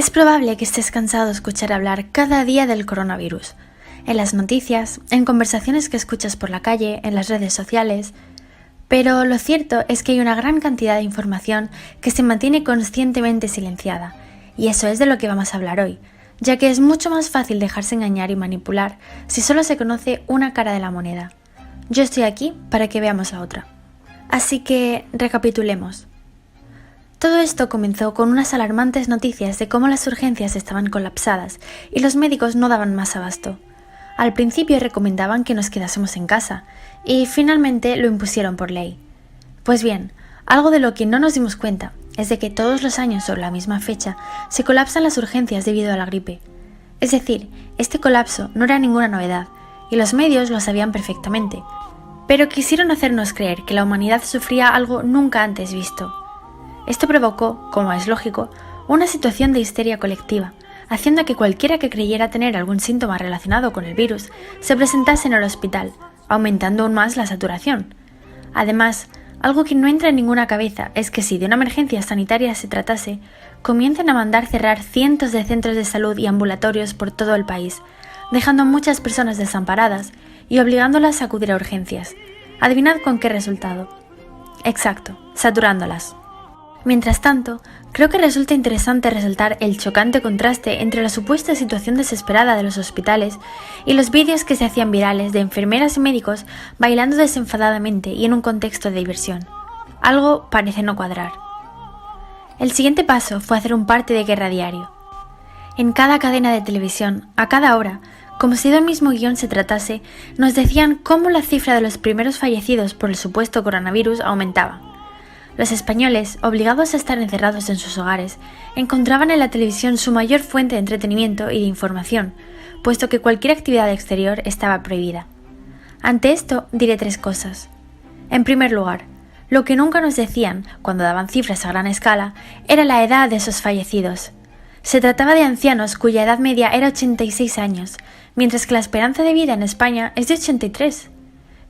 Es probable que estés cansado de escuchar hablar cada día del coronavirus, en las noticias, en conversaciones que escuchas por la calle, en las redes sociales, pero lo cierto es que hay una gran cantidad de información que se mantiene conscientemente silenciada, y eso es de lo que vamos a hablar hoy, ya que es mucho más fácil dejarse engañar y manipular si solo se conoce una cara de la moneda. Yo estoy aquí para que veamos la otra. Así que recapitulemos. Todo esto comenzó con unas alarmantes noticias de cómo las urgencias estaban colapsadas y los médicos no daban más abasto. Al principio recomendaban que nos quedásemos en casa y finalmente lo impusieron por ley. Pues bien, algo de lo que no nos dimos cuenta es de que todos los años sobre la misma fecha se colapsan las urgencias debido a la gripe. Es decir, este colapso no era ninguna novedad y los medios lo sabían perfectamente, pero quisieron hacernos creer que la humanidad sufría algo nunca antes visto. Esto provocó, como es lógico, una situación de histeria colectiva, haciendo que cualquiera que creyera tener algún síntoma relacionado con el virus se presentase en el hospital, aumentando aún más la saturación. Además, algo que no entra en ninguna cabeza es que si de una emergencia sanitaria se tratase, comiencen a mandar cerrar cientos de centros de salud y ambulatorios por todo el país, dejando a muchas personas desamparadas y obligándolas a acudir a urgencias. Adivinad con qué resultado. Exacto, saturándolas. Mientras tanto, creo que resulta interesante resaltar el chocante contraste entre la supuesta situación desesperada de los hospitales y los vídeos que se hacían virales de enfermeras y médicos bailando desenfadadamente y en un contexto de diversión. Algo parece no cuadrar. El siguiente paso fue hacer un parte de guerra diario. En cada cadena de televisión, a cada hora, como si del mismo guión se tratase, nos decían cómo la cifra de los primeros fallecidos por el supuesto coronavirus aumentaba. Los españoles, obligados a estar encerrados en sus hogares, encontraban en la televisión su mayor fuente de entretenimiento y de información, puesto que cualquier actividad exterior estaba prohibida. Ante esto diré tres cosas. En primer lugar, lo que nunca nos decían, cuando daban cifras a gran escala, era la edad de esos fallecidos. Se trataba de ancianos cuya edad media era 86 años, mientras que la esperanza de vida en España es de 83.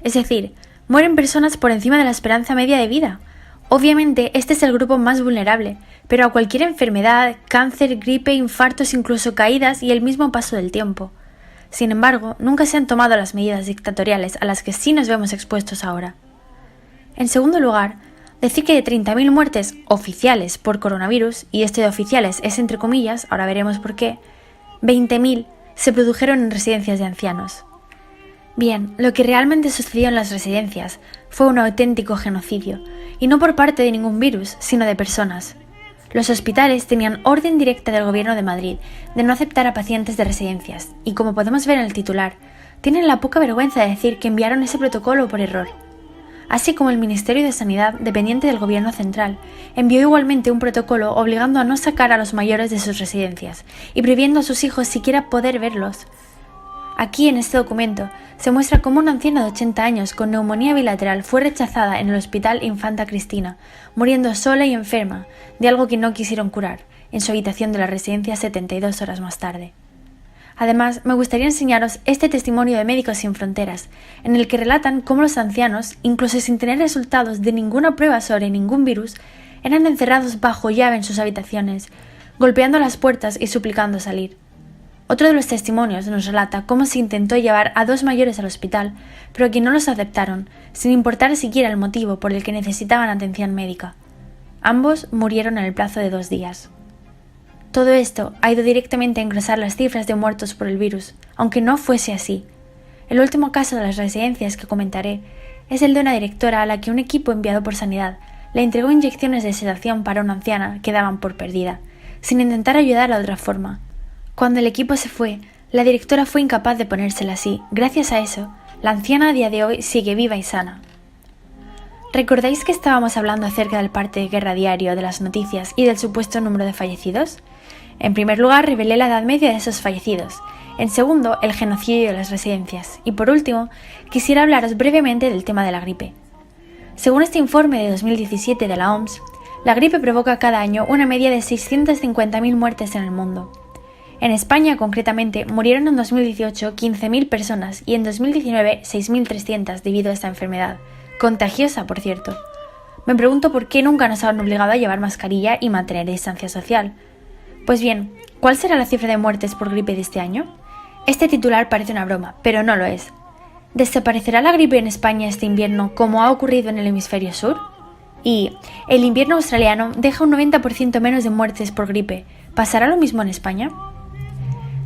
Es decir, mueren personas por encima de la esperanza media de vida. Obviamente, este es el grupo más vulnerable, pero a cualquier enfermedad, cáncer, gripe, infartos, incluso caídas y el mismo paso del tiempo. Sin embargo, nunca se han tomado las medidas dictatoriales a las que sí nos vemos expuestos ahora. En segundo lugar, decir que de 30.000 muertes oficiales por coronavirus, y esto de oficiales es entre comillas, ahora veremos por qué, 20.000 se produjeron en residencias de ancianos. Bien, lo que realmente sucedió en las residencias fue un auténtico genocidio, y no por parte de ningún virus, sino de personas. Los hospitales tenían orden directa del Gobierno de Madrid de no aceptar a pacientes de residencias, y como podemos ver en el titular, tienen la poca vergüenza de decir que enviaron ese protocolo por error. Así como el Ministerio de Sanidad, dependiente del Gobierno central, envió igualmente un protocolo obligando a no sacar a los mayores de sus residencias y prohibiendo a sus hijos siquiera poder verlos. Aquí, en este documento, se muestra cómo una anciana de 80 años con neumonía bilateral fue rechazada en el Hospital Infanta Cristina, muriendo sola y enferma de algo que no quisieron curar, en su habitación de la residencia 72 horas más tarde. Además, me gustaría enseñaros este testimonio de Médicos Sin Fronteras, en el que relatan cómo los ancianos, incluso sin tener resultados de ninguna prueba sobre ningún virus, eran encerrados bajo llave en sus habitaciones, golpeando las puertas y suplicando salir. Otro de los testimonios nos relata cómo se intentó llevar a 2 mayores al hospital, pero que no los aceptaron, sin importar siquiera el motivo por el que necesitaban atención médica. Ambos murieron en el plazo de 2 días. Todo esto ha ido directamente a engrosar las cifras de muertos por el virus, aunque no fuese así. El último caso de las residencias que comentaré es el de una directora a la que un equipo enviado por Sanidad le entregó inyecciones de sedación para una anciana que daban por perdida, sin intentar ayudarla de otra forma. Cuando el equipo se fue, la directora fue incapaz de ponérsela así. Gracias a eso, la anciana a día de hoy sigue viva y sana. ¿Recordáis que estábamos hablando acerca del parte de guerra diario de las noticias y del supuesto número de fallecidos? En primer lugar, revelé la edad media de esos fallecidos. En segundo, el genocidio de las residencias. Y por último, quisiera hablaros brevemente del tema de la gripe. Según este informe de 2017 de la OMS, la gripe provoca cada año una media de 650.000 muertes en el mundo. En España, concretamente, murieron en 2018 15.000 personas y en 2019 6.300 debido a esta enfermedad, contagiosa, por cierto. Me pregunto por qué nunca nos han obligado a llevar mascarilla y mantener distancia social. Pues bien, ¿cuál será la cifra de muertes por gripe de este año? Este titular parece una broma, pero no lo es. ¿Desaparecerá la gripe en España este invierno como ha ocurrido en el hemisferio sur? Y el invierno australiano deja un 90% menos de muertes por gripe. ¿Pasará lo mismo en España?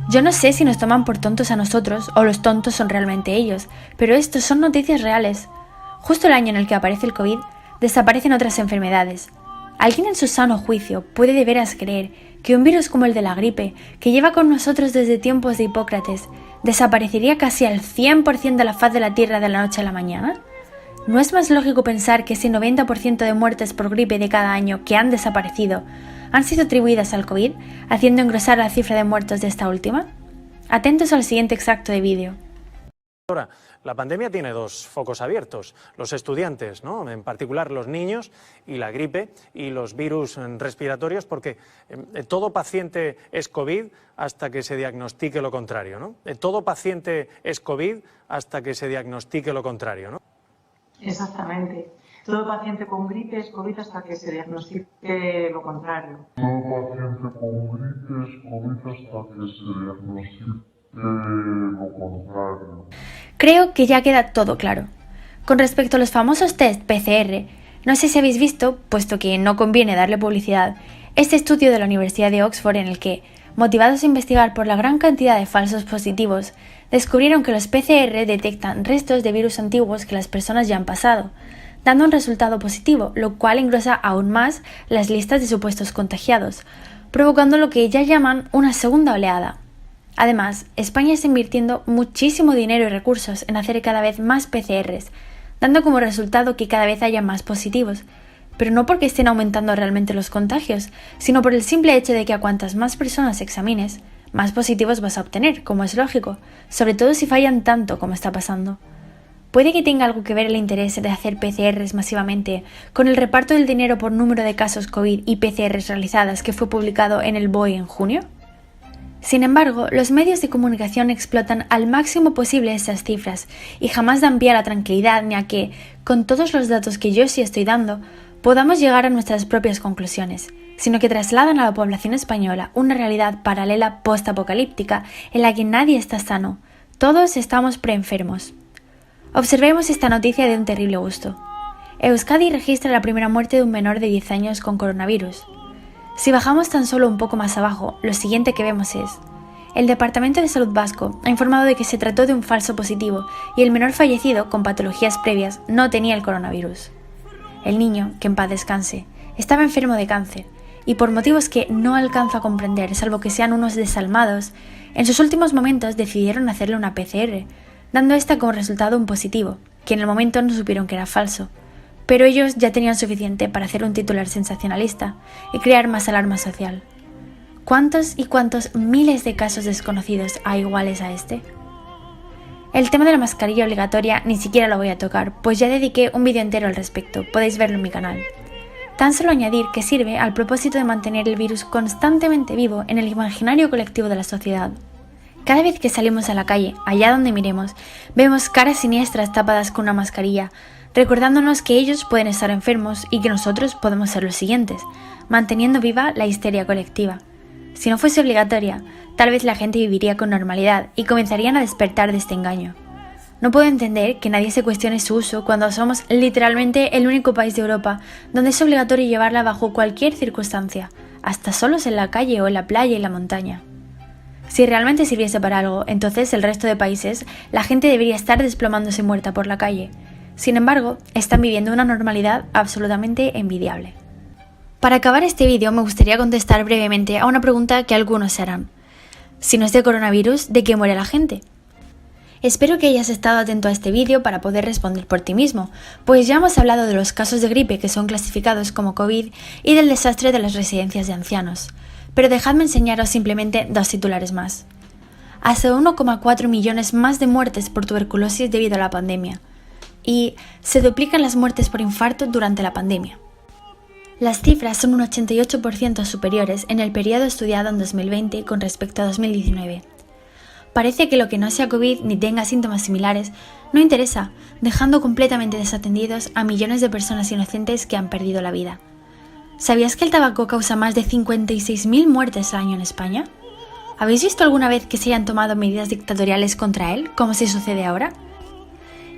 Yo no sé si nos toman por tontos a nosotros o los tontos son realmente ellos, pero estos son noticias reales. Justo el año en el que aparece el COVID, desaparecen otras enfermedades. ¿Alguien en su sano juicio puede de veras creer que un virus como el de la gripe, que lleva con nosotros desde tiempos de Hipócrates, desaparecería casi al 100% de la faz de la Tierra de la noche a la mañana? ¿No es más lógico pensar que ese 90% de muertes por gripe de cada año que han desaparecido han sido atribuidas al COVID, haciendo engrosar la cifra de muertos de esta última? Atentos al siguiente extracto de vídeo. Ahora, la pandemia tiene dos focos abiertos, los estudiantes, ¿no? En particular los niños y la gripe y los virus respiratorios, porque todo paciente es COVID hasta que se diagnostique lo contrario, ¿no? Todo paciente es COVID hasta que se diagnostique lo contrario, ¿no? Exactamente. Todo paciente con gripe es COVID hasta que se diagnostique lo contrario. Todo paciente con gripe es COVID hasta que se diagnostique lo contrario. Creo que ya queda todo claro. Con respecto a los famosos test PCR, no sé si habéis visto, puesto que no conviene darle publicidad, este estudio de la Universidad de Oxford en el que, motivados a investigar por la gran cantidad de falsos positivos, descubrieron que los PCR detectan restos de virus antiguos que las personas ya han pasado, dando un resultado positivo, lo cual engrosa aún más las listas de supuestos contagiados, provocando lo que ya llaman una segunda oleada. Además, España está invirtiendo muchísimo dinero y recursos en hacer cada vez más PCRs, dando como resultado que cada vez haya más positivos, pero no porque estén aumentando realmente los contagios, sino por el simple hecho de que a cuantas más personas examines, más positivos vas a obtener, como es lógico, sobre todo si fallan tanto como está pasando. Puede que tenga algo que ver el interés de hacer PCRs masivamente con el reparto del dinero por número de casos COVID y PCRs realizadas que fue publicado en el BOE en junio. Sin embargo, los medios de comunicación explotan al máximo posible esas cifras y jamás dan pie a la tranquilidad ni a que, con todos los datos que yo sí estoy dando, podamos llegar a nuestras propias conclusiones, sino que trasladan a la población española una realidad paralela post-apocalíptica en la que nadie está sano, todos estamos preenfermos. Observemos esta noticia de un terrible gusto. Euskadi registra la primera muerte de un menor de 10 años con coronavirus. Si bajamos tan solo un poco más abajo, lo siguiente que vemos es: el Departamento de Salud vasco ha informado de que se trató de un falso positivo y el menor fallecido, con patologías previas, no tenía el coronavirus. El niño, que en paz descanse, estaba enfermo de cáncer y por motivos que no alcanzo a comprender, salvo que sean unos desalmados, en sus últimos momentos decidieron hacerle una PCR, dando esta como resultado un positivo, que en el momento no supieron que era falso. Pero ellos ya tenían suficiente para hacer un titular sensacionalista y crear más alarma social. ¿Cuántos y cuántos miles de casos desconocidos hay iguales a este? El tema de la mascarilla obligatoria ni siquiera lo voy a tocar, pues ya dediqué un vídeo entero al respecto, podéis verlo en mi canal. Tan solo añadir que sirve al propósito de mantener el virus constantemente vivo en el imaginario colectivo de la sociedad. Cada vez que salimos a la calle, allá donde miremos, vemos caras siniestras tapadas con una mascarilla, recordándonos que ellos pueden estar enfermos y que nosotros podemos ser los siguientes, manteniendo viva la histeria colectiva. Si no fuese obligatoria, tal vez la gente viviría con normalidad y comenzarían a despertar de este engaño. No puedo entender que nadie se cuestione su uso cuando somos literalmente el único país de Europa donde es obligatorio llevarla bajo cualquier circunstancia, hasta solos en la calle o en la playa y la montaña. Si realmente sirviese para algo, entonces el resto de países, la gente debería estar desplomándose muerta por la calle. Sin embargo, están viviendo una normalidad absolutamente envidiable. Para acabar este vídeo me gustaría contestar brevemente a una pregunta que algunos se harán. Si no es de coronavirus, ¿de qué muere la gente? Espero que hayas estado atento a este vídeo para poder responder por ti mismo, pues ya hemos hablado de los casos de gripe que son clasificados como COVID y del desastre de las residencias de ancianos. Pero dejadme enseñaros simplemente dos titulares más. Hasta 1,4 millones más de muertes por tuberculosis debido a la pandemia. Y se duplican las muertes por infarto durante la pandemia. Las cifras son un 88% superiores en el periodo estudiado en 2020 con respecto a 2019. Parece que lo que no sea COVID ni tenga síntomas similares no interesa, dejando completamente desatendidos a millones de personas inocentes que han perdido la vida. ¿Sabías que el tabaco causa más de 56.000 muertes al año en España? ¿Habéis visto alguna vez que se hayan tomado medidas dictatoriales contra él, como se sucede ahora?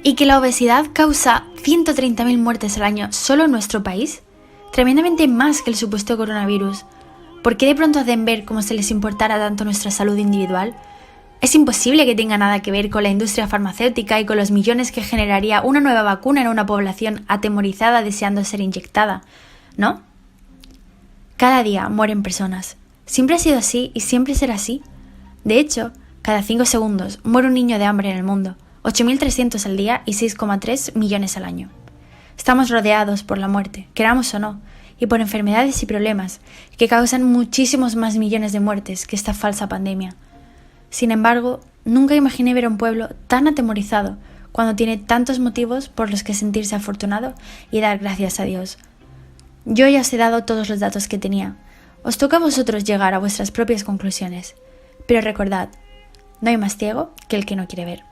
¿Y que la obesidad causa 130.000 muertes al año solo en nuestro país? Tremendamente más que el supuesto coronavirus. ¿Por qué de pronto hacen ver como si les importara tanto nuestra salud individual? Es imposible que tenga nada que ver con la industria farmacéutica y con los millones que generaría una nueva vacuna en una población atemorizada deseando ser inyectada, ¿no? Cada día mueren personas. Siempre ha sido así y siempre será así. De hecho, cada 5 segundos muere un niño de hambre en el mundo, 8.300 al día y 6,3 millones al año. Estamos rodeados por la muerte, queramos o no, y por enfermedades y problemas que causan muchísimos más millones de muertes que esta falsa pandemia. Sin embargo, nunca imaginé ver a un pueblo tan atemorizado cuando tiene tantos motivos por los que sentirse afortunado y dar gracias a Dios. Yo ya os he dado todos los datos que tenía. Os toca a vosotros llegar a vuestras propias conclusiones. Pero recordad, no hay más ciego que el que no quiere ver.